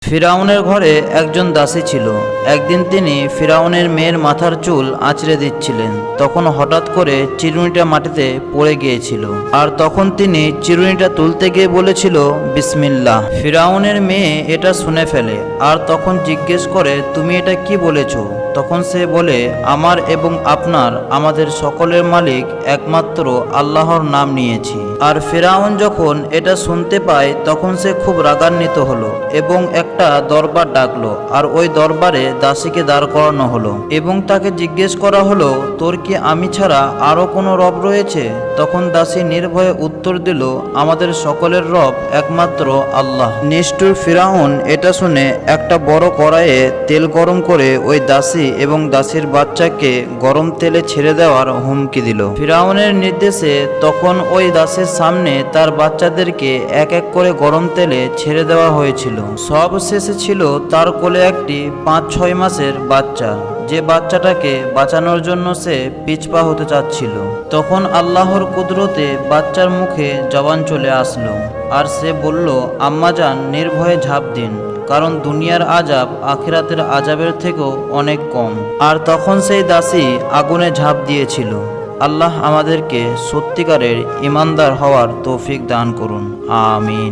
ফিরাউনের ঘরে একজন দাসী ছিল। একদিন তিনি ফিরাউনের মেয়ের মাথার চুল আঁচড়ে দিচ্ছিলেন। তখন হঠাৎ করে চিরুনিটা মাটিতে পড়ে গিয়েছিল, আর তখন তিনি চিরুনিটা তুলতে গিয়ে বলেছিল বিসমিল্লাহ। ফিরাউনের মেয়ে এটা শুনে ফেলে আর তখন জিজ্ঞেস করে, তুমি এটা কি বলেছো? তখন সে বলে, আমার এবং আপনার, আমাদের সকলের মালিক একমাত্র আল্লাহর নাম নিয়েছি। আর ফিরাউন যখন এটা শুনতে পায় তখন সে খুব রাগান্বিত হলো এবং একটা দরবার ডাকলো, আর ওই দরবারে দাসীকে দাঁড় করানো হলো এবং তাকে জিজ্ঞেস করা হলো, তোর কি আমি ছাড়া আরো কোনো রব রয়েছে? তখন দাসী নির্ভয়ে উত্তর দিল, আমাদের সকলের রব একমাত্র আল্লাহ। নিষ্ঠুর ফিরাউন এটা শুনে একটা বড় কড়াইয়ে তেল গরম করে ওই দাসী এবং দাসীর বাচ্চাকে গরম তেলে ছেড়ে দেওয়ার হুমকি দিল। ফিরাউনের নির্দেশে তখন ওই দাসের সামনে তার বাচ্চাদেরকে এক এক করে গরম তেলে ছেড়ে দেওয়া হয়েছিল। সব শেষে ছিল তার কোলে একটি 5-6 মাসের বাচ্চা, যে বাচ্চাটাকে বাঁচানোর জন্য সে পিছপা হতে চাচ্ছিল। তখন আল্লাহর কুদরতে বাচ্চার মুখে জবান চলে আসলো, আর সে বলল, আম্মাজান, নির্ভয়ে ঝাঁপ দিন, কারণ দুনিয়ার আজাব আখিরাতের আজাবের থেকেও অনেক কম। আর তখন সেই দাসী আগুনে ঝাঁপ দিয়েছিল। আল্লাহ আমাদেরকে সত্যিকারের ঈমানদার হওয়ার তৌফিক দান করুন, আমিন।